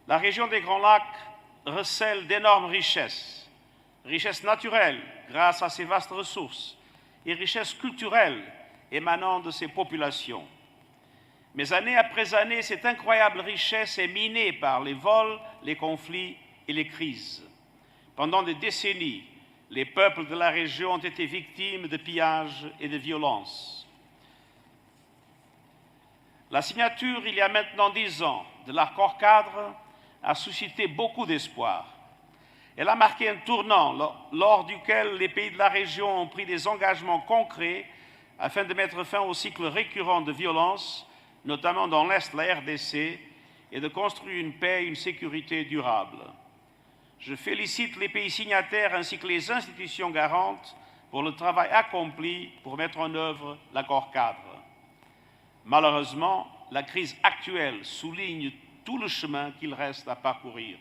La région des Grands Lacs recèle d'énormes richesses, richesses naturelles grâce à ses vastes ressources et richesses culturelles émanant de ses populations. Mais année après année, cette incroyable richesse est minée par les vols, les conflits et les crises. Pendant des décennies, les peuples de la région ont été victimes de pillages et de violences. La signature, il y a maintenant 10 ans, de l'accord-cadre a suscité beaucoup d'espoir. Elle a marqué un tournant lors duquel les pays de la région ont pris des engagements concrets afin de mettre fin au cycle récurrent de violence, notamment dans l'Est de la RDC, et de construire une paix et une sécurité durables. Je félicite les pays signataires ainsi que les institutions garantes pour le travail accompli pour mettre en œuvre l'accord-cadre. Malheureusement, la crise actuelle souligne tout le chemin qu'il reste à parcourir.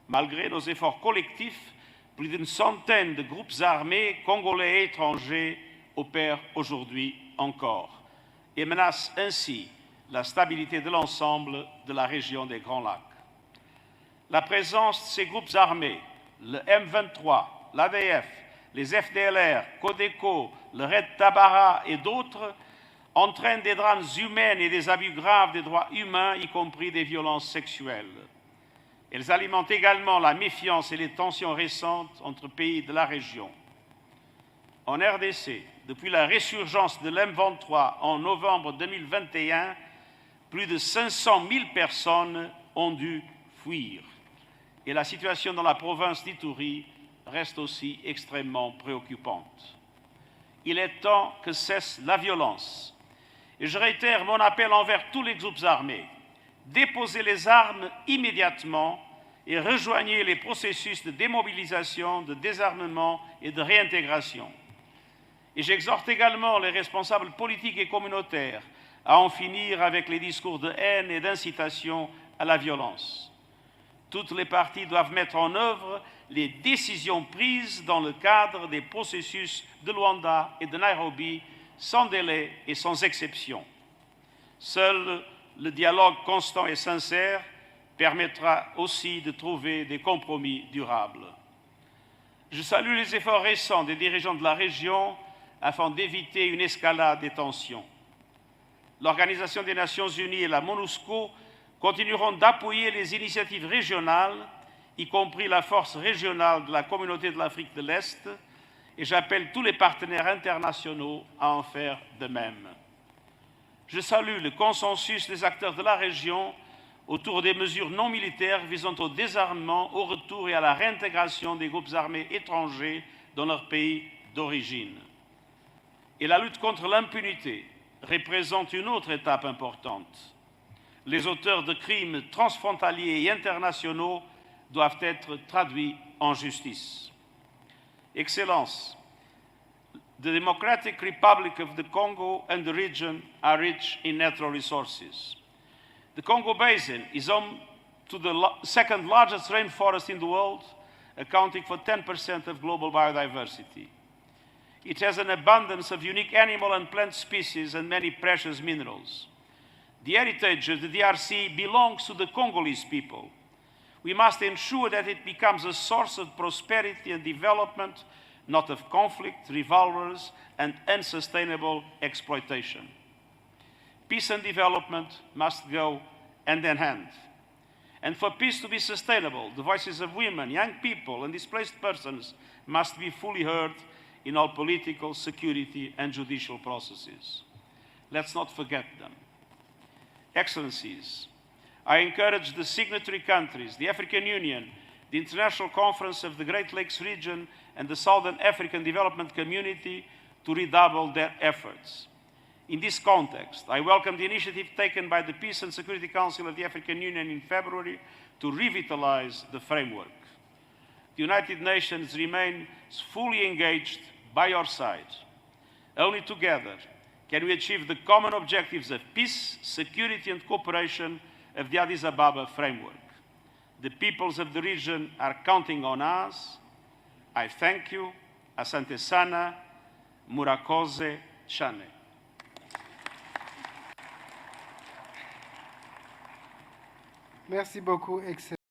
Malgré nos efforts collectifs, plus d'une centaine de groupes armés congolais et étrangers opèrent aujourd'hui encore et menacent ainsi la stabilité de l'ensemble de la région des Grands Lacs. La présence de ces groupes armés, le M23, l'ADF, les FDLR, Codeco, le Red Tabara et d'autres, entraîne des drames humains et des abus graves des droits humains, y compris des violences sexuelles. Elles alimentent également la méfiance et les tensions récentes entre pays de la région. En RDC, depuis la résurgence de l'M23 en novembre 2021, plus de 500 000 personnes ont dû fuir. Et la situation dans la province d'Ituri reste aussi extrêmement préoccupante. Il est temps que cesse la violence. Et je réitère mon appel envers tous les groupes armés. Déposez les armes immédiatement et rejoignez les processus de démobilisation, de désarmement et de réintégration. Et j'exhorte également les responsables politiques et communautaires à en finir avec les discours de haine et d'incitation à la violence. Toutes les parties doivent mettre en œuvre les décisions prises dans le cadre des processus de Luanda et de Nairobi sans délai et sans exception. Seul le dialogue constant et sincère permettra aussi de trouver des compromis durables. Je salue les efforts récents des dirigeants de la région afin d'éviter une escalade des tensions. L'Organisation des Nations Unies et la MONUSCO continueront d'appuyer les initiatives régionales, y compris la force régionale de la Communauté de l'Afrique de l'Est, et j'appelle tous les partenaires internationaux à en faire de même. Je salue le consensus des acteurs de la région autour des mesures non militaires visant au désarmement, au retour et à la réintégration des groupes armés étrangers dans leur pays d'origine. Et la lutte contre l'impunité représente une autre étape importante. Les auteurs de crimes transfrontaliers et internationaux doivent être traduits en justice. Excellences, the Democratic Republic of the Congo and the region are rich in natural resources. The Congo Basin is home to the second largest rainforest in the world, accounting for 10% of global biodiversity. It has an abundance of unique animal and plant species and many precious minerals. The heritage of the DRC belongs to the Congolese people. We must ensure that it becomes a source of prosperity and development, not of conflict, revolvers, and unsustainable exploitation. Peace and development must go hand in hand. And for peace to be sustainable, the voices of women, young people, and displaced persons must be fully heard in all political, security, and judicial processes. Let's not forget them. Excellencies, I encourage the signatory countries, the African Union, the International Conference of the Great Lakes region, and the Southern African Development Community to redouble their efforts. In this context, I welcome the initiative taken by the Peace and Security Council of the African Union in February to revitalize the framework. The United Nations remains fully engaged by your side. Only together can we achieve the common objectives of peace, security, and cooperation of the Addis Ababa framework. The peoples of the region are counting on us. I thank you. Asante sana. Murakoze Chane. Merci beaucoup. Excellent.